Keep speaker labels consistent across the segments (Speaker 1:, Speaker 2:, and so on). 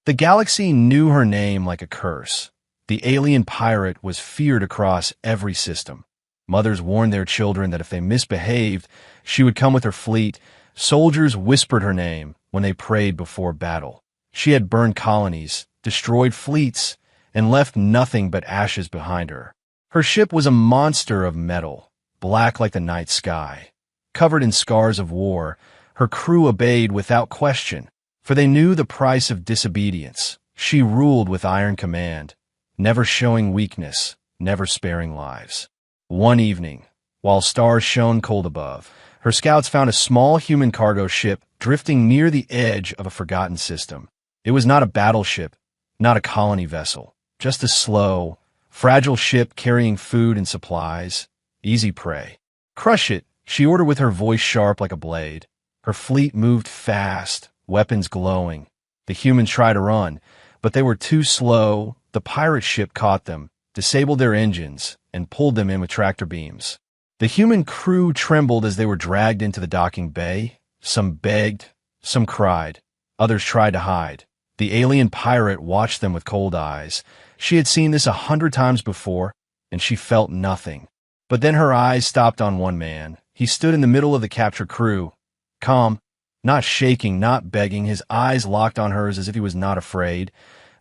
Speaker 1: The galaxy knew her name like a curse. The alien pirate was feared across every system. Mothers warned their children that if they misbehaved, she would come with her fleet. Soldiers whispered her name when they prayed before battle. She had burned colonies, destroyed fleets, and left nothing but ashes behind her. Her ship was a monster of metal, black like the night sky. Covered in scars of war, her crew obeyed without question, for they knew the price of disobedience. She ruled with iron command, never showing weakness, never sparing lives. One evening, while stars shone cold above, her scouts found a small human cargo ship drifting near the edge of a forgotten system. It was not a battleship, not a colony vessel, just a slow, fragile ship carrying food and supplies. Easy prey. Crush it, she ordered with her voice sharp like a blade. Her fleet moved fast, weapons glowing. The humans tried to run, but they were too slow. The pirate ship caught them, disabled their engines, and pulled them in with tractor beams. The human crew trembled as they were dragged into the docking bay. Some begged, some cried, others tried to hide. The alien pirate watched them with cold eyes. She had seen this 100 times before, and she felt nothing. But then her eyes stopped on one man. He stood in the middle of the captured crew, calm, not shaking, not begging, his eyes locked on hers as if he was not afraid.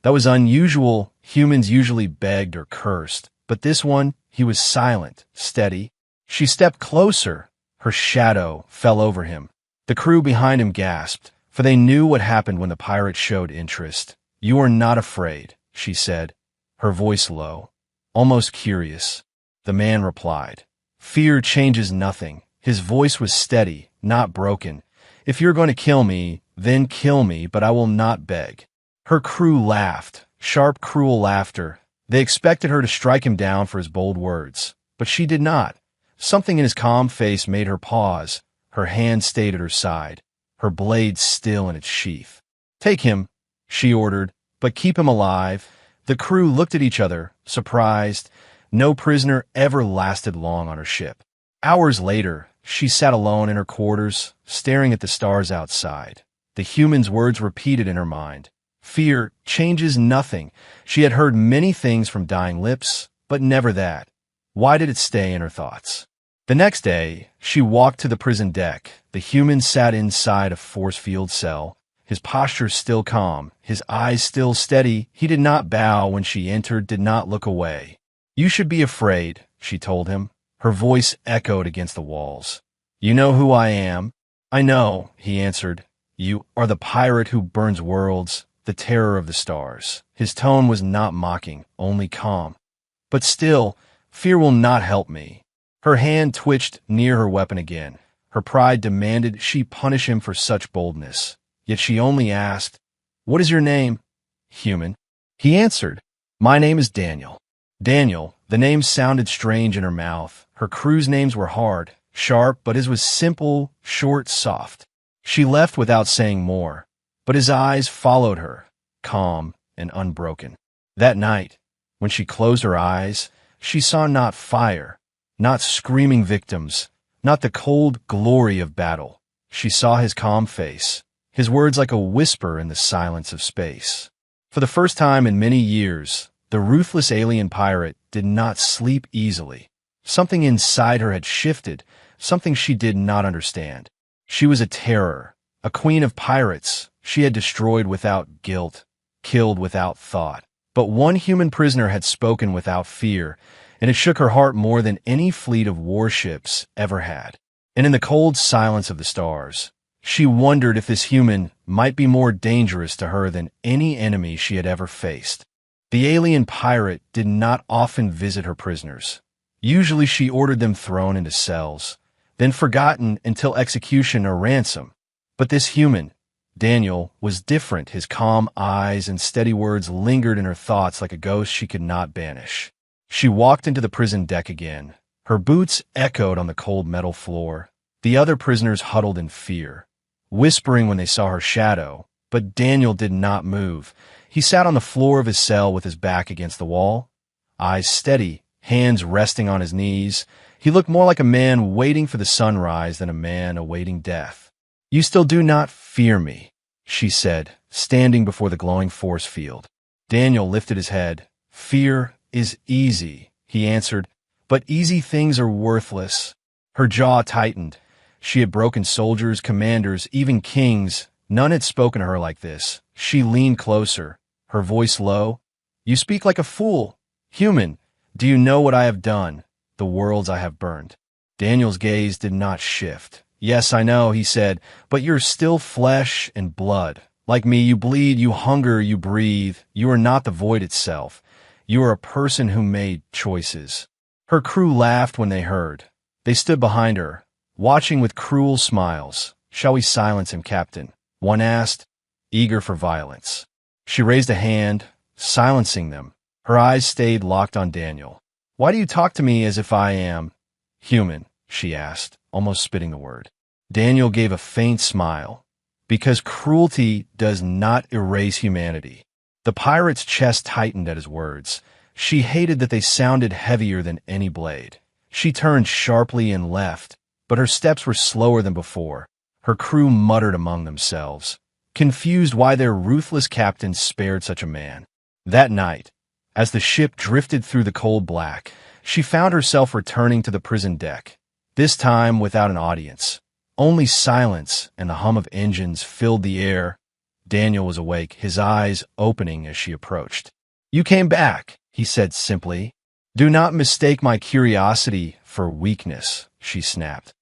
Speaker 1: That was unusual. Humans usually begged or cursed, but this one, he was silent, steady. She stepped closer. Her shadow fell over him. The crew behind him gasped, for they knew what happened when the pirate showed interest. "You are not afraid," she said, her voice low, almost curious. The man replied, "Fear changes nothing." His voice was steady, not broken. "If you're going to kill me, then kill me, but I will not beg." Her crew laughed, sharp, cruel laughter. They expected her to strike him down for his bold words, but she did not. Something in his calm face made her pause. Her hand stayed at her side, her blade still in its sheath. "Take him," she ordered, "but keep him alive." The crew looked at each other, surprised. No prisoner ever lasted long on her ship. Hours later, she sat alone in her quarters, staring at the stars outside. The human's words repeated in her mind. Fear changes nothing. She had heard many things from dying lips, but never that. Why did it stay in her thoughts? The next day, she walked to the prison deck. The human sat inside a force field cell, his posture still calm, his eyes still steady. He did not bow when she entered, did not look away. "You should be afraid," she told him. Her voice echoed against the walls. "You know who I am?" "I know," he answered. "You are the pirate who burns worlds, the terror of the stars." His tone was not mocking, only calm. "But still, fear will not help me." Her hand twitched near her weapon again. Her pride demanded she punish him for such boldness. Yet she only asked, "What is your name?" "Human." He answered, "My name is Daniel." Daniel, the name sounded strange in her mouth. Her crew's names were hard, sharp, but his was simple, short, soft. She left without saying more, but his eyes followed her, calm and unbroken. That night, when she closed her eyes, she saw not fire, not screaming victims, not the cold glory of battle. She saw his calm face, his words like a whisper in the silence of space. For the first time in many years, the ruthless alien pirate did not sleep easily. Something inside her had shifted, something she did not understand. She was a terror, a queen of pirates. She had destroyed without guilt, killed without thought. But one human prisoner had spoken without fear, and it shook her heart more than any fleet of warships ever had. And in the cold silence of the stars, she wondered if this human might be more dangerous to her than any enemy she had ever faced. The alien pirate did not often visit her prisoners. Usually she ordered them thrown into cells, then forgotten until execution or ransom. But this human, Daniel, was different. His calm eyes and steady words lingered in her thoughts like a ghost she could not banish. She walked into the prison deck again. Her boots echoed on the cold metal floor. The other prisoners huddled in fear, whispering when they saw her shadow. But Daniel did not move. He sat on the floor of his cell with his back against the wall, eyes steady, hands resting on his knees. He looked more like a man waiting for the sunrise than a man awaiting death. "You still do not fear me," she said, standing before the glowing force field. Daniel lifted his head. "Fear is easy," he answered, "but easy things are worthless." Her jaw tightened. She had broken soldiers, commanders, even kings. None had spoken to her like this. She leaned closer, her voice low. "You speak like a fool. Human, do you know what I have done? The worlds I have burned." Daniel's gaze did not shift. "Yes, I know," he said, "but you're still flesh and blood. Like me, you bleed, you hunger, you breathe. You are not the void itself. You are a person who made choices." Her crew laughed when they heard. They stood behind her, watching with cruel smiles. "Shall we silence him, Captain?" one asked, eager for violence. She raised a hand, silencing them. Her eyes stayed locked on Daniel. "Why do you talk to me as if I am human?" she asked, almost spitting the word. Daniel gave a faint smile. "Because cruelty does not erase humanity." The pirate's chest tightened at his words. She hated that they sounded heavier than any blade. She turned sharply and left, but her steps were slower than before. Her crew muttered among themselves, confused why their ruthless captain spared such a man. That night, as the ship drifted through the cold black, she found herself returning to the prison deck, this time without an audience. Only silence and the hum of engines filled the air. Daniel was awake, his eyes opening as she approached. "You came back," he said simply. "Do not mistake my curiosity for weakness," she snapped.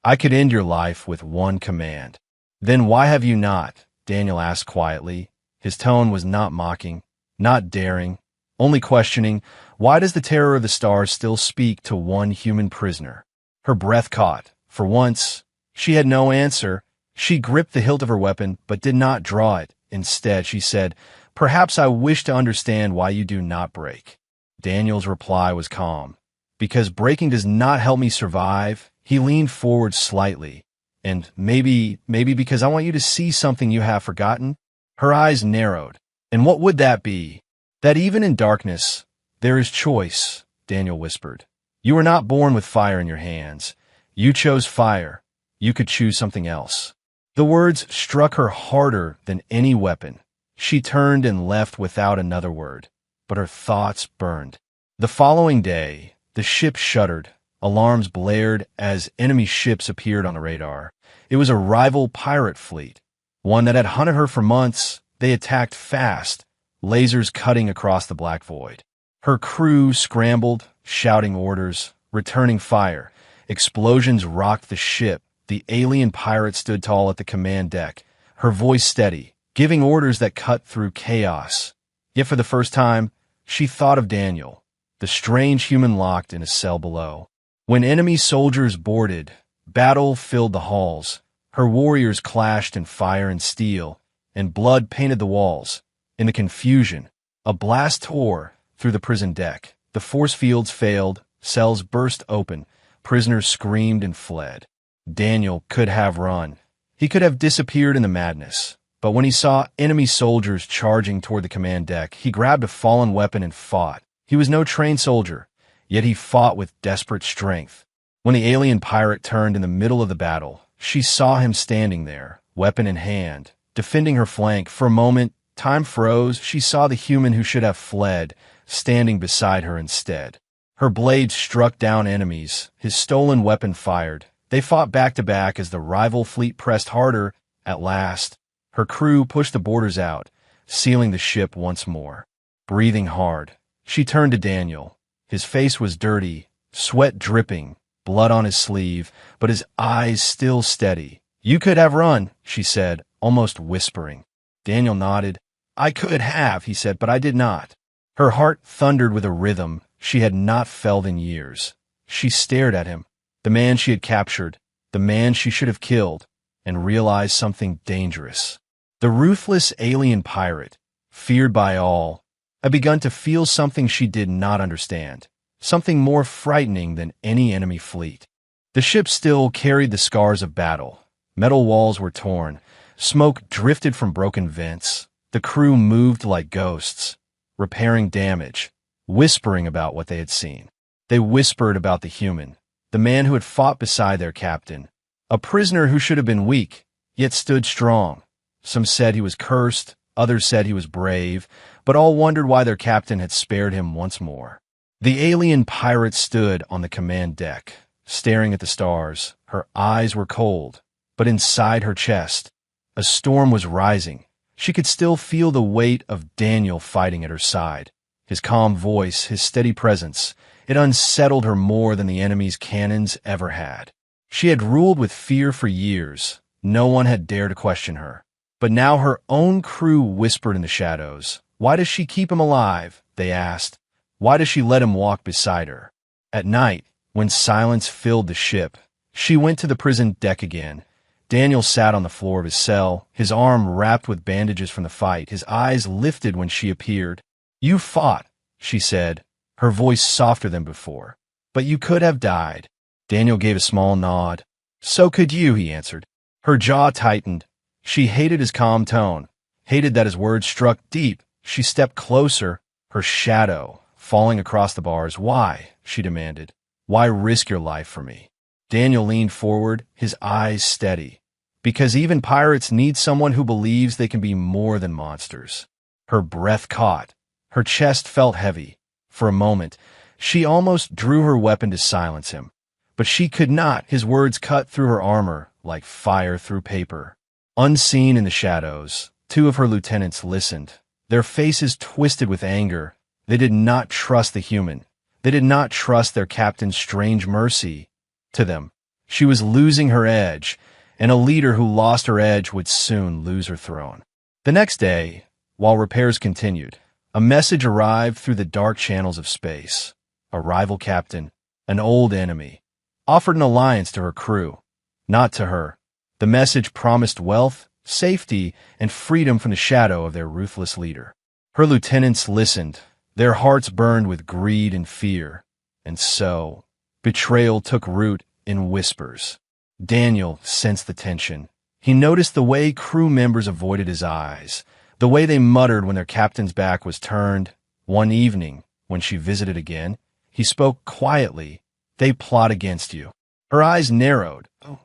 Speaker 1: "I could end your life with one command." "Then why have you not?" Daniel asked quietly. His tone was not mocking, not daring, only questioning. Why does the terror of the stars still speak to one human prisoner? Her breath caught. For once, she had no answer. She gripped the hilt of her weapon, but did not draw it. Instead, she said, "Perhaps I wish to understand why you do not break." Daniel's reply was calm. "Because breaking does not help me survive." He leaned forward slightly. "And maybe because I want you to see something you have forgotten." Her eyes narrowed. "And what would that be?" "That even in darkness, there is choice," Daniel whispered. "You were not born with fire in your hands. You chose fire. You could choose something else." The words struck her harder than any weapon. She turned and left without another word, but her thoughts burned. The following day, the ship shuddered. Alarms blared as enemy ships appeared on the radar. It was a rival pirate fleet, one that had hunted her for months. They attacked fast, lasers cutting across the black void. Her crew scrambled, shouting orders, returning fire. Explosions rocked the ship. The alien pirate stood tall at the command deck, her voice steady, giving orders that cut through chaos. Yet for the first time, she thought of Daniel, the strange human locked in a cell below. When enemy soldiers boarded, battle filled the halls. Her warriors clashed in fire and steel, and blood painted the walls. In the confusion, a blast tore through the prison deck. The force fields failed, cells burst open, prisoners screamed and fled. Daniel could have run. He could have disappeared in the madness. But when he saw enemy soldiers charging toward the command deck, he grabbed a fallen weapon and fought. He was no trained soldier, yet he fought with desperate strength. When the alien pirate turned in the middle of the battle, she saw him standing there, weapon in hand, defending her flank. For a moment, time froze. She saw the human who should have fled, standing beside her instead. Her blade struck down enemies. His stolen weapon fired. They fought back to back as the rival fleet pressed harder. At last, her crew pushed the boarders out, sealing the ship once more. Breathing hard, she turned to Daniel. His face was dirty, sweat dripping, blood on his sleeve, but his eyes still steady. "You could have run," she said, almost whispering. Daniel nodded. "I could have," he said, "but I did not." Her heart thundered with a rhythm she had not felt in years. She stared at him, the man she had captured, the man she should have killed, and realized something dangerous. The ruthless alien pirate, feared by all, had begun to feel something she did not understand, something more frightening than any enemy fleet. The ship still carried the scars of battle. Metal walls were torn. Smoke drifted from broken vents. The crew moved like ghosts, repairing damage, whispering about what they had seen. They whispered about the human, the man who had fought beside their captain, a prisoner who should have been weak, yet stood strong. Some said he was cursed, Others said he was brave, but all wondered why their captain had spared him once more. The alien pirate stood on the command deck, staring at the stars. Her eyes were cold, but inside her chest, a storm was rising. She could still feel the weight of Daniel fighting at her side. His calm voice, his steady presence, it unsettled her more than the enemy's cannons ever had. She had ruled with fear for years. No one had dared to question her. But now her own crew whispered in the shadows. Why does she keep him alive? They asked. Why does she let him walk beside her? At night, when silence filled the ship, she went to the prison deck again. Daniel sat on the floor of his cell, his arm wrapped with bandages from the fight, his eyes lifted when she appeared. You fought, she said, her voice softer than before. But you could have died. Daniel gave a small nod. So could you, he answered. Her jaw tightened. She hated his calm tone, hated that his words struck deep. She stepped closer, her shadow falling across the bars. Why? She demanded. Why risk your life for me? Daniel leaned forward, his eyes steady. Because even pirates need someone who believes they can be more than monsters. Her breath caught. Her chest felt heavy. For a moment, she almost drew her weapon to silence him. But she could not. His words cut through her armor like fire through paper. Unseen in the shadows, two of her lieutenants listened. Their faces twisted with anger. They did not trust the human. They did not trust their captain's strange mercy. To them, she was losing her edge, and a leader who lost her edge would soon lose her throne. The next day, while repairs continued, a message arrived through the dark channels of space. A rival captain, an old enemy, offered an alliance to her crew. Not to her. The message promised wealth, safety, and freedom from the shadow of their ruthless leader. Her lieutenants listened. Their hearts burned with greed and fear. And so, betrayal took root in whispers. Daniel sensed the tension. He noticed the way crew members avoided his eyes, the way they muttered when their captain's back was turned. One evening, when she visited again, he spoke quietly. They plot against you. Her eyes narrowed. Oh,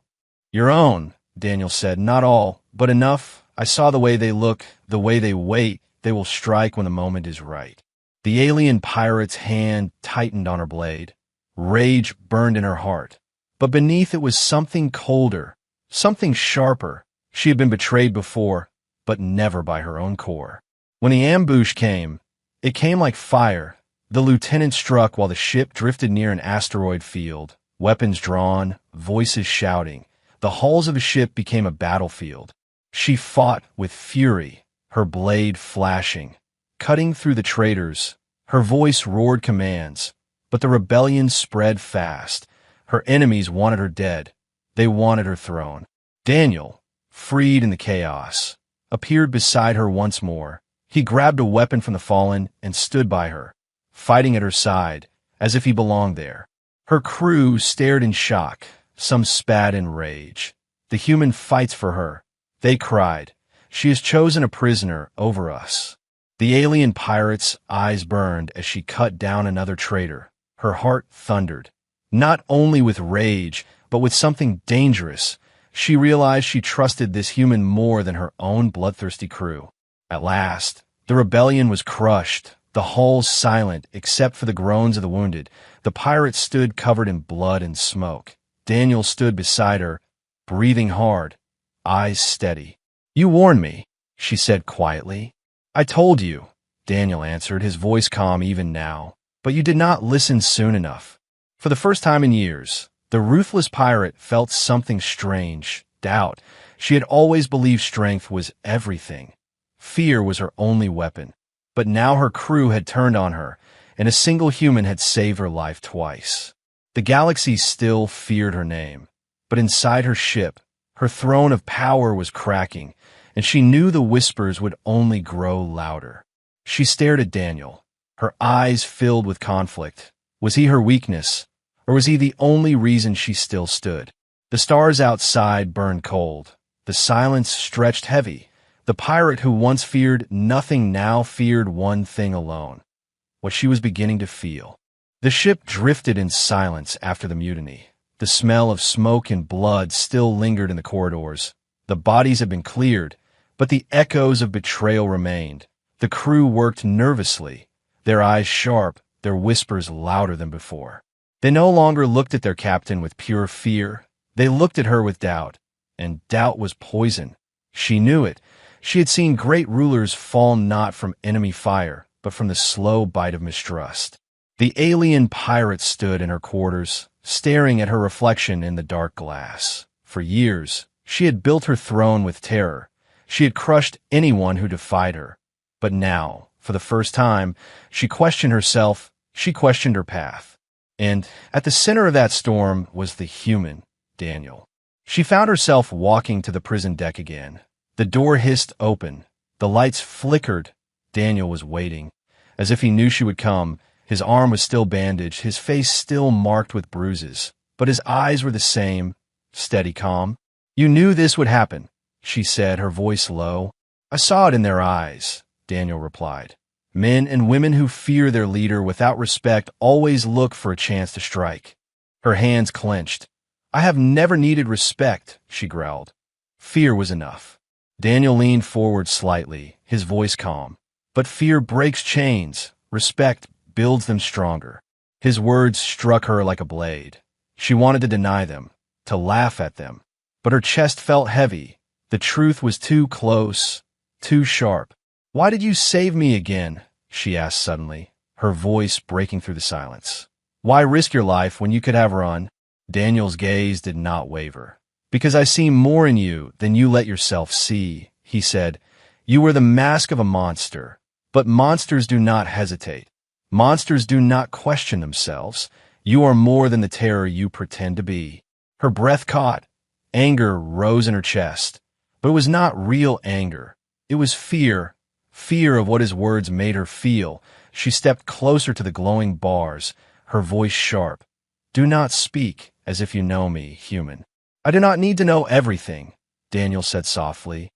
Speaker 1: your own, Daniel said. Not all, but enough. I saw the way they look, the way they wait. They will strike when the moment is right. The alien pirate's hand tightened on her blade. Rage burned in her heart. But beneath it was something colder, something sharper. She had been betrayed before, but never by her own core. When the ambush came, it came like fire. The lieutenant struck while the ship drifted near an asteroid field. Weapons drawn, voices shouting. The hulls of the ship became a battlefield. She fought with fury, her blade flashing. Cutting through the traitors, her voice roared commands. But the rebellion spread fast. Her enemies wanted her dead. They wanted her throne. Daniel, freed in the chaos, appeared beside her once more. He grabbed a weapon from the fallen and stood by her, fighting at her side, as if he belonged there. Her crew stared in shock. Some spat in rage. The human fights for her. They cried, she has chosen a prisoner over us. The alien pirate's eyes burned as she cut down another traitor. Her heart thundered, not only with rage, but with something dangerous. She realized she trusted this human more than her own bloodthirsty crew. At last, the rebellion was crushed, the hulls silent except for the groans of the wounded. The pirate stood covered in blood and smoke. Daniel stood beside her, breathing hard, eyes steady. You warned me, she said quietly. I told you, Daniel answered, his voice calm even now. But you did not listen soon enough. For the first time in years, the ruthless pirate felt something strange, doubt. She had always believed strength was everything. Fear was her only weapon. But now her crew had turned on her, and a single human had saved her life twice. The galaxy still feared her name. But inside her ship, her throne of power was cracking, and she knew the whispers would only grow louder. She stared at Daniel, her eyes filled with conflict. Was he her weakness, or was he the only reason she still stood? The stars outside burned cold. The silence stretched heavy. The pirate who once feared nothing now feared one thing alone, what she was beginning to feel. The ship drifted in silence after the mutiny. The smell of smoke and blood still lingered in the corridors. The bodies had been cleared, But the echoes of betrayal remained. The crew worked nervously, their eyes sharp, their whispers louder than before. They no longer looked at their captain with pure fear. They looked at her with doubt, and doubt was poison. She knew it. She had seen great rulers fall not from enemy fire, but from the slow bite of mistrust. The alien pirate stood in her quarters, staring at her reflection in the dark glass. For years, she had built her throne with terror. She had crushed anyone who defied her. But now, for the first time, she questioned herself, she questioned her path. And at the center of that storm was the human, Daniel. She found herself walking to the prison deck again. The door hissed open. The lights flickered. Daniel was waiting. As if he knew she would come, his arm was still bandaged, his face still marked with bruises. But his eyes were the same, steady calm. "You knew this would happen," she said, her voice low. "I saw it in their eyes," Daniel replied. "Men and women who fear their leader without respect always look for a chance to strike." Her hands clenched. "I have never needed respect," she growled. Fear was enough. Daniel leaned forward slightly, his voice calm. "But fear breaks chains. Respect builds them stronger." His words struck her like a blade. She wanted to deny them, to laugh at them. But her chest felt heavy. The truth was too close, too sharp. "Why did you save me again?" she asked suddenly, her voice breaking through the silence. "Why risk your life when you could have run?" Daniel's gaze did not waver. "Because I see more in you than you let yourself see," he said. "You wear the mask of a monster. But monsters do not hesitate. Monsters do not question themselves. You are more than the terror you pretend to be." Her breath caught. Anger rose in her chest. But it was not real anger. It was fear. Fear of what his words made her feel. She stepped closer to the glowing bars, her voice sharp. "Do not speak as if you know me, human." "I do not need to know everything," Daniel said softly.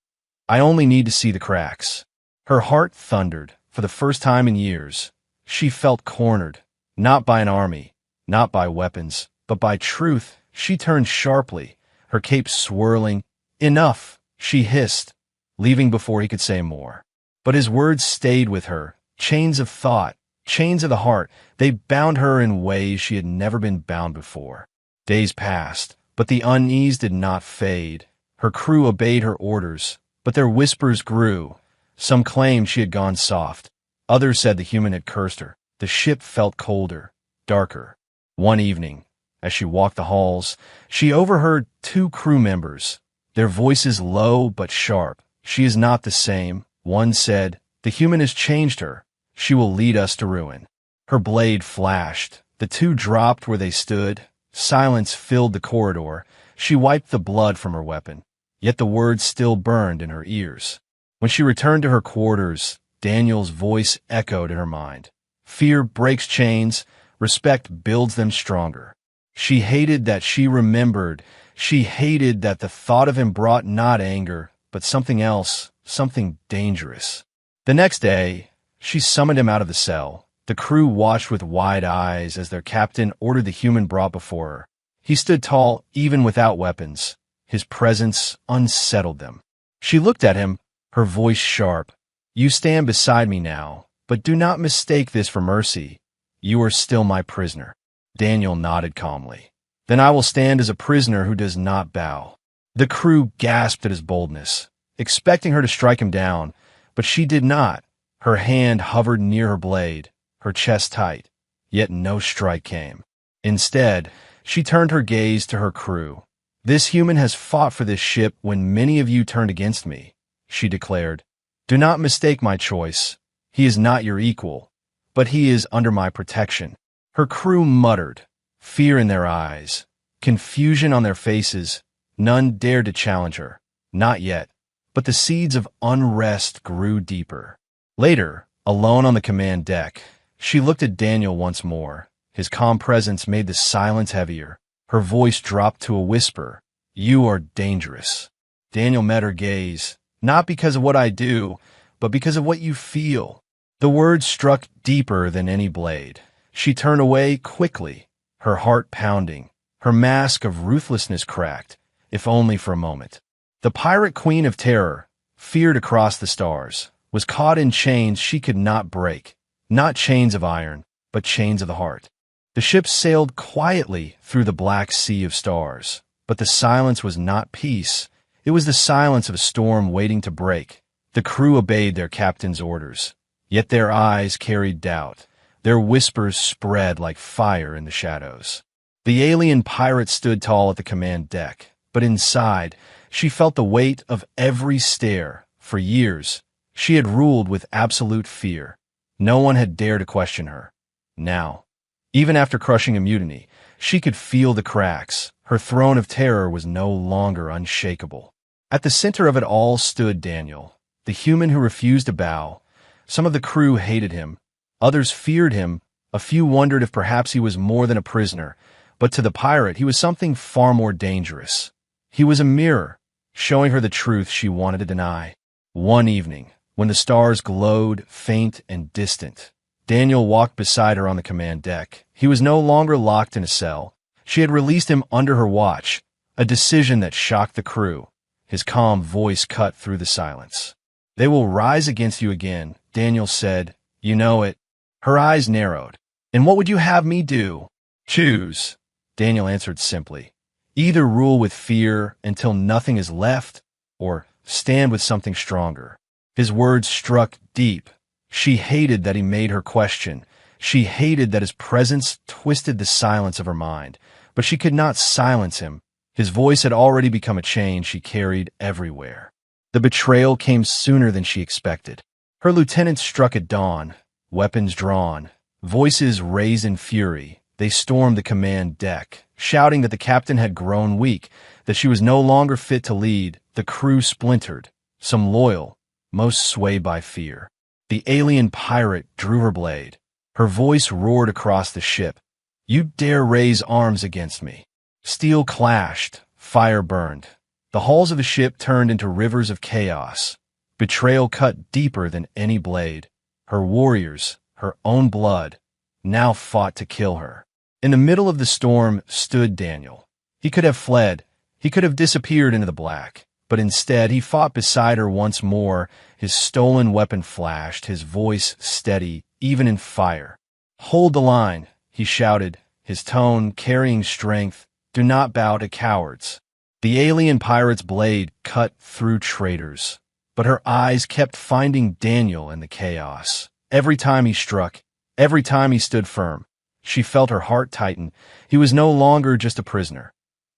Speaker 1: "I only need to see the cracks." Her heart thundered. For the first time in years, she felt cornered, not by an army, not by weapons, but by truth. She turned sharply, her cape swirling. "Enough," she hissed, leaving before he could say more. But his words stayed with her, chains of thought, chains of the heart. They bound her in ways she had never been bound before. Days passed, but the unease did not fade. Her crew obeyed her orders, but their whispers grew. Some claimed she had gone soft. Others said the human had cursed her. The ship felt colder, darker. One evening, as she walked the halls, she overheard two crew members, their voices low but sharp. "She is not the same," one said. "The human has changed her. She will lead us to ruin." Her blade flashed. The two dropped where they stood. Silence filled the corridor. She wiped the blood from her weapon, yet the words still burned in her ears. When she returned to her quarters, Daniel's voice echoed in her mind. "Fear breaks chains. Respect builds them stronger." She hated that she remembered. She hated that the thought of him brought not anger, but something else, something dangerous. The next day, she summoned him out of the cell. The crew watched with wide eyes as their captain ordered the human brought before her. He stood tall, even without weapons. His presence unsettled them. She looked at him, her voice sharp. "You stand beside me now, but do not mistake this for mercy. You are still my prisoner." Daniel nodded calmly. "Then I will stand as a prisoner who does not bow." The crew gasped at his boldness, expecting her to strike him down, but she did not. Her hand hovered near her blade, her chest tight, yet no strike came. Instead, she turned her gaze to her crew. "This human has fought for this ship when many of you turned against me," she declared. "Do not mistake my choice. He is not your equal, but he is under my protection." Her crew muttered, fear in their eyes, confusion on their faces. None dared to challenge her. Not yet. But the seeds of unrest grew deeper. Later, alone on the command deck, she looked at Daniel once more. His calm presence made the silence heavier. Her voice dropped to a whisper. "You are dangerous." Daniel met her gaze, not because of what I do, but because of what you feel. The words struck deeper than any blade. She turned away quickly, her heart pounding, her mask of ruthlessness cracked, if only for a moment. The pirate queen of terror, feared across the stars, was caught in chains she could not break, not chains of iron, but chains of the heart. The ship sailed quietly through the black sea of stars, but the silence was not peace. It was the silence of a storm waiting to break. The crew obeyed their captain's orders, yet their eyes carried doubt. Their whispers spread like fire in the shadows. The alien pirate stood tall at the command deck, but inside, she felt the weight of every stare. For years, she had ruled with absolute fear. No one had dared to question her. Now, even after crushing a mutiny, she could feel the cracks. Her throne of terror was no longer unshakable. At the center of it all stood Daniel, the human who refused to bow. Some of the crew hated him. Others feared him. A few wondered if perhaps he was more than a prisoner. But to the pirate, he was something far more dangerous. He was a mirror, showing her the truth she wanted to deny. One evening, when the stars glowed, faint and distant, Daniel walked beside her on the command deck. He was no longer locked in a cell. She had released him under her watch, a decision that shocked the crew. His calm voice cut through the silence. "They will rise against you again," Daniel said. "You know it." Her eyes narrowed. "And what would you have me do?" "Choose," Daniel answered simply. "Either rule with fear until nothing is left, or stand with something stronger." His words struck deep. She hated that he made her question. She hated that his presence twisted the silence of her mind. But she could not silence him. His voice had already become a chain she carried everywhere. The betrayal came sooner than she expected. Her lieutenant struck at dawn, weapons drawn, voices raised in fury. They stormed the command deck, shouting that the captain had grown weak, that she was no longer fit to lead. The crew splintered, some loyal, most swayed by fear. The alien pirate drew her blade. Her voice roared across the ship. "You dare raise arms against me." Steel clashed, fire burned. The hulls of the ship turned into rivers of chaos. Betrayal cut deeper than any blade. Her warriors, her own blood, now fought to kill her. In the middle of the storm stood Daniel. He could have fled. He could have disappeared into the black. But instead, he fought beside her once more. His stolen weapon flashed, his voice steady, even in fire. "Hold the line," he shouted, his tone carrying strength. "Do not bow to cowards." The alien pirate's blade cut through traitors, but her eyes kept finding Daniel in the chaos. Every time he struck, every time he stood firm, she felt her heart tighten. He was no longer just a prisoner.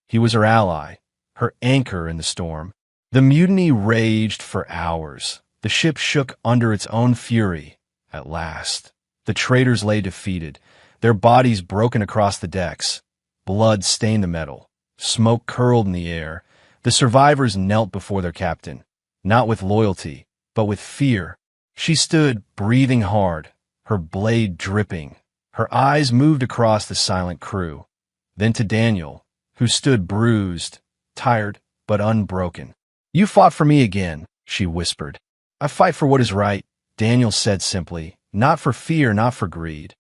Speaker 1: He was her ally, her anchor in the storm. The mutiny raged for hours. The ship shook under its own fury. At last, the traitors lay defeated, their bodies broken across the decks. Blood stained the metal. Smoke curled in the air. The survivors knelt before their captain, not with loyalty, but with fear. She stood, breathing hard, her blade dripping. Her eyes moved across the silent crew, then to Daniel, who stood bruised, tired, but unbroken. "You fought for me again," she whispered. "I fight for what is right," Daniel said simply, "not for fear, not for greed."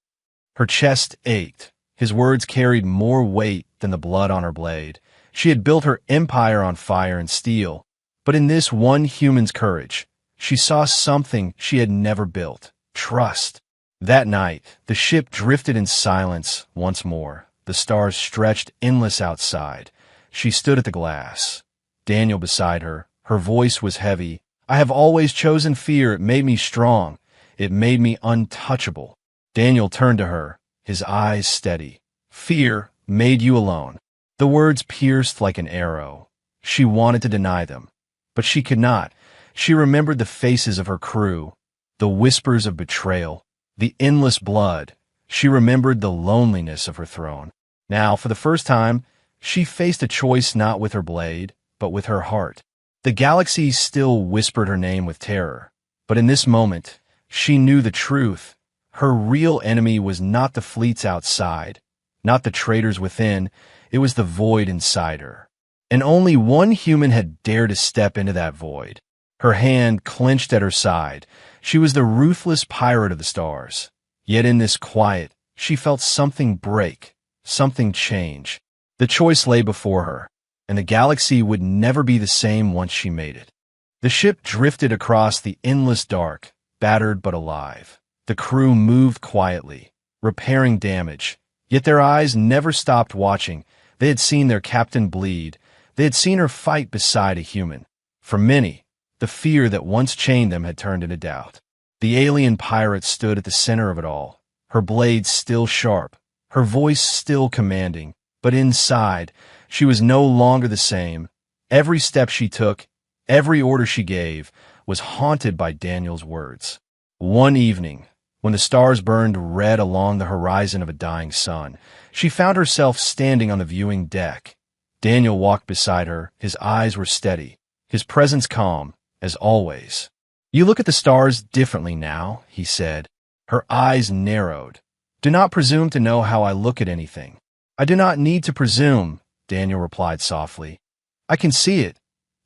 Speaker 1: Her chest ached. His words carried more weight than the blood on her blade. She had built her empire on fire and steel, but in this one human's courage, she saw something she had never built: trust. That night, the ship drifted in silence once more. The stars stretched endless outside. She stood at the glass, Daniel beside her. Her voice was heavy. "I have always chosen fear. It made me strong. It made me untouchable." Daniel turned to her, his eyes steady. "Fear made you alone." The words pierced like an arrow. She wanted to deny them, but she could not. She remembered the faces of her crew, the whispers of betrayal, the endless blood. She remembered the loneliness of her throne. Now, for the first time, she faced a choice not with her blade, but with her heart. The galaxy still whispered her name with terror, but in this moment, she knew the truth. Her real enemy was not the fleets outside, not the traitors within. It was the void inside her. And only one human had dared to step into that void. Her hand clenched at her side. She was the ruthless pirate of the stars. Yet in this quiet, she felt something break, something change. The choice lay before her, and the galaxy would never be the same once she made it. The ship drifted across the endless dark, battered but alive. The crew moved quietly, repairing damage, yet their eyes never stopped watching. They had seen their captain bleed. They had seen her fight beside a human. For many, the fear that once chained them had turned into doubt. The alien pirate stood at the center of it all, her blades still sharp, her voice still commanding, but inside, she was no longer the same. Every step she took, every order she gave, was haunted by Daniel's words. One evening, when the stars burned red along the horizon of a dying sun, she found herself standing on the viewing deck. Daniel walked beside her, his eyes were steady, his presence calm, as always. "You look at the stars differently now," he said. Her eyes narrowed. "Do not presume to know how I look at anything." "I do not need to presume," Daniel replied softly. "I can see it.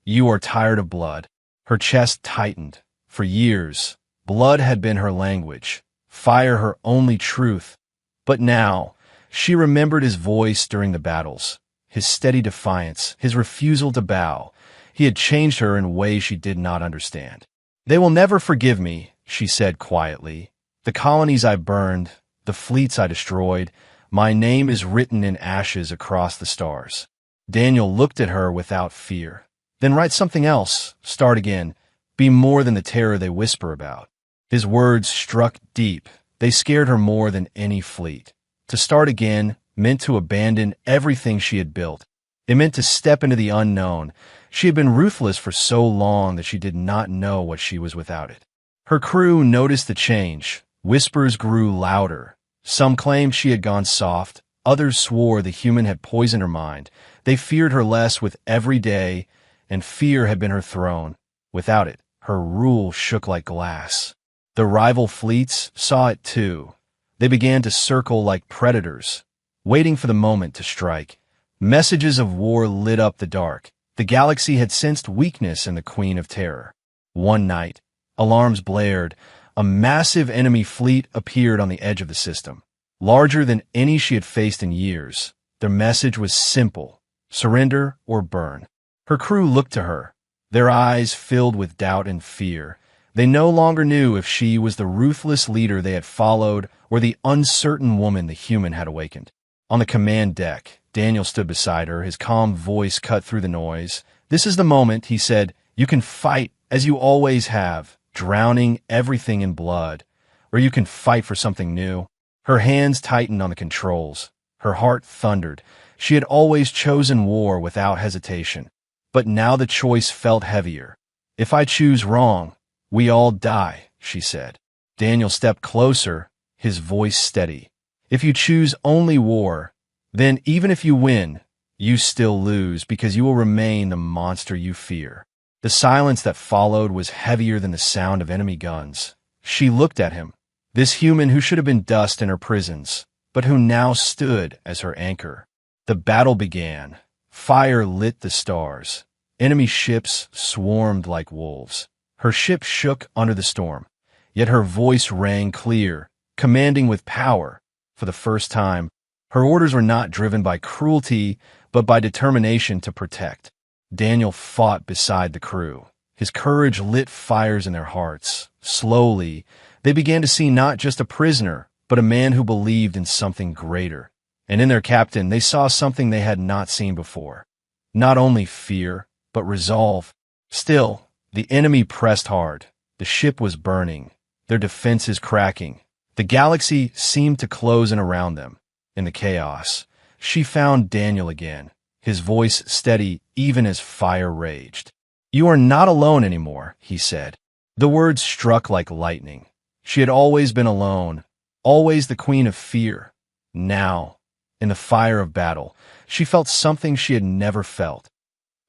Speaker 1: You are tired of blood." Her chest tightened. For years, blood had been her language, fire her only truth. But now, she remembered his voice during the battles, his steady defiance, his refusal to bow. He had changed her in ways she did not understand. "They will never forgive me," she said quietly. "The colonies I burned, the fleets I destroyed, my name is written in ashes across the stars." Daniel looked at her without fear. "Then write something else. Start again. Be more than the terror they whisper about." His words struck deep. They scared her more than any fleet. To start again meant to abandon everything she had built. It meant to step into the unknown. She had been ruthless for so long that she did not know what she was without it. Her crew noticed the change. Whispers grew louder. Some claimed she had gone soft. Others swore the human had poisoned her mind. They feared her less with every day, and fear had been her throne. Without it, her rule shook like glass. The rival fleets saw it too. They began to circle like predators, waiting for the moment to strike. Messages of war lit up the dark. The galaxy had sensed weakness in the Queen of Terror. One night, alarms blared. A massive enemy fleet appeared on the edge of the system, larger than any she had faced in years. Their message was simple: surrender or burn. Her crew looked to her, their eyes filled with doubt and fear. They no longer knew if she was the ruthless leader they had followed or the uncertain woman the human had awakened. On the command deck, Daniel stood beside her, his calm voice cut through the noise. "This is the moment," he said. "You can fight as you always have, drowning everything in blood, or you can fight for something new." Her hands tightened on the controls. Her heart thundered. She had always chosen war without hesitation. But now the choice felt heavier. "If I choose wrong, we all die," she said. Daniel stepped closer, his voice steady. "If you choose only war, then even if you win, you still lose because you will remain the monster you fear." The silence that followed was heavier than the sound of enemy guns. She looked at him, this human who should have been dust in her prisons, but who now stood as her anchor. The battle began. Fire lit the stars. Enemy ships swarmed like wolves. Her ship shook under the storm, yet her voice rang clear, commanding with power. For the first time, her orders were not driven by cruelty, but by determination to protect. Daniel fought beside the crew. His courage lit fires in their hearts. Slowly, they began to see not just a prisoner, but a man who believed in something greater. And in their captain, they saw something they had not seen before. Not only fear, but resolve. Still, the enemy pressed hard. The ship was burning, their defenses cracking. The galaxy seemed to close in around them. In the chaos, she found Daniel again, his voice steady even as fire raged. "You are not alone anymore," he said. The words struck like lightning. She had always been alone, always the queen of fear. Now, in the fire of battle, she felt something she had never felt: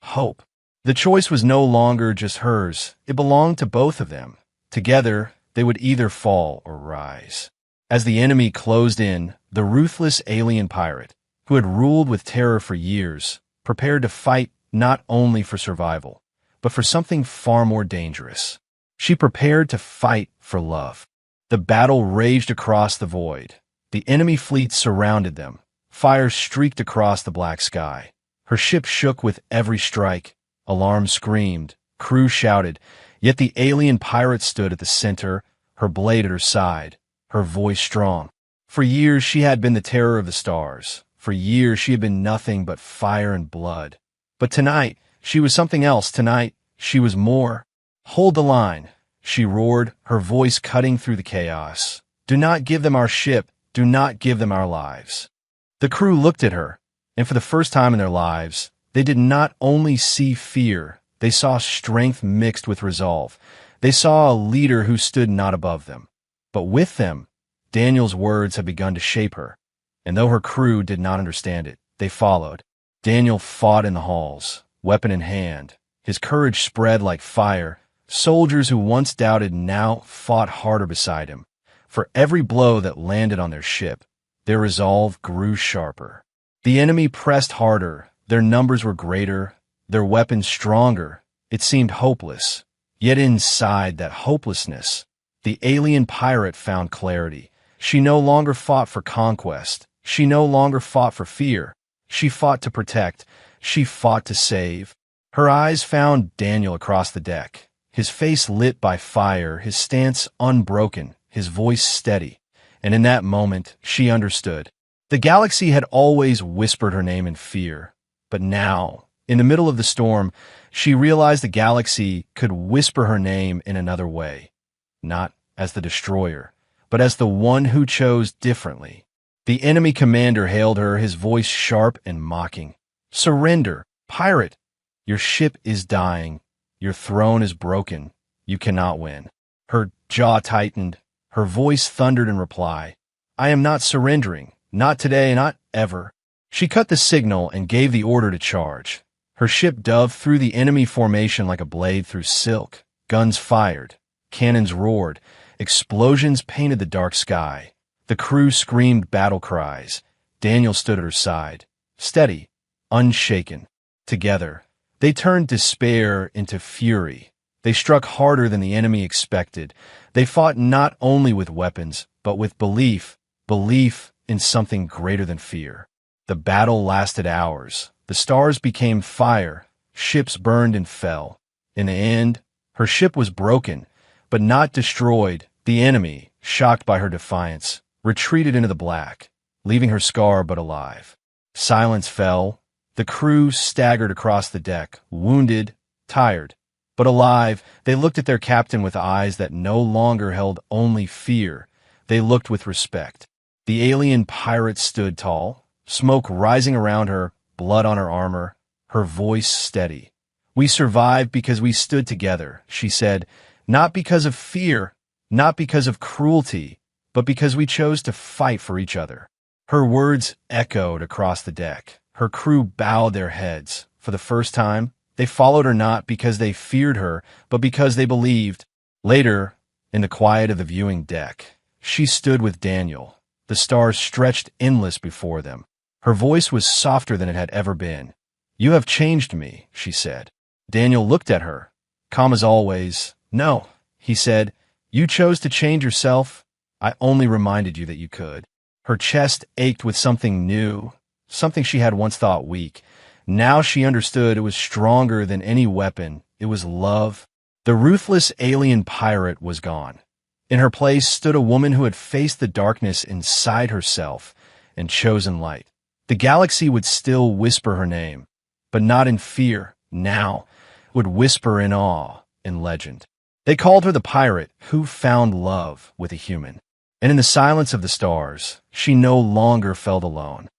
Speaker 1: hope. The choice was no longer just hers. It belonged to both of them. Together, they would either fall or rise. As the enemy closed in, the ruthless alien pirate, who had ruled with terror for years, prepared to fight not only for survival, but for something far more dangerous. She prepared to fight for love. The battle raged across the void. The enemy fleet surrounded them. Fire streaked across the black sky. Her ship shook with every strike. Alarms screamed. Crew shouted, yet the alien pirate stood at the center, her blade at her side, her voice strong. For years she had been the terror of the stars. For years she had been nothing but fire and blood. But tonight, she was something else. Tonight, she was more. Hold the line, she roared, her voice cutting through the chaos. Do not give them our ship. Do not give them our lives. The crew looked at her, and for the first time in their lives, they did not only see fear, they saw strength mixed with resolve. They saw a leader who stood not above them. But with them, Daniel's words had begun to shape her, and though her crew did not understand it, they followed. Daniel fought in the halls, weapon in hand. His courage spread like fire. Soldiers who once doubted now fought harder beside him. For every blow that landed on their ship, their resolve grew sharper. The enemy pressed harder. Their numbers were greater, their weapons stronger. It seemed hopeless. Yet inside that hopelessness, the alien pirate found clarity. She no longer fought for conquest. She no longer fought for fear. She fought to protect. She fought to save. Her eyes found Daniel across the deck, his face lit by fire, his stance unbroken, his voice steady. And in that moment, she understood. The galaxy had always whispered her name in fear. But now, in the middle of the storm, she realized the galaxy could whisper her name in another way. Not as the destroyer, but as the one who chose differently. The enemy commander hailed her, his voice sharp and mocking. Surrender, pirate! Your ship is dying. Your throne is broken. You cannot win. Her jaw tightened. Her voice thundered in reply. I am not surrendering. Not today, not ever. She cut the signal and gave the order to charge. Her ship dove through the enemy formation like a blade through silk. Guns fired. Cannons roared. Explosions painted the dark sky. The crew screamed battle cries. Daniel stood at her side, steady, unshaken. Together, they turned despair into fury. They struck harder than the enemy expected. They fought not only with weapons, but with belief in something greater than fear. The battle lasted hours. The stars became fire. Ships burned and fell. In the end, her ship was broken, but not destroyed. The enemy, shocked by her defiance, retreated into the black, leaving her scar but alive. Silence fell. The crew staggered across the deck, wounded, tired, but alive. They looked at their captain with eyes that no longer held only fear. They looked with respect. The alien pirate stood tall, smoke rising around her, blood on her armor, her voice steady. We survived because we stood together, she said, not because of fear, not because of cruelty, but because we chose to fight for each other. Her words echoed across the deck. Her crew bowed their heads. For the first time, they followed her not because they feared her, but because they believed. Later, in the quiet of the viewing deck, she stood with Daniel. The stars stretched endless before them. Her voice was softer than it had ever been. You have changed me, she said. Daniel looked at her, calm as always. No, he said, you chose to change yourself. I only reminded you that you could. Her chest ached with something new, something she had once thought weak. Now she understood it was stronger than any weapon. It was love. The ruthless alien pirate was gone. In her place stood a woman who had faced the darkness inside herself and chosen light. The galaxy would still whisper her name, but not in fear. Now it would whisper in awe and legend. They called her the pirate who found love with a human. And in the silence of the stars, she no longer felt alone.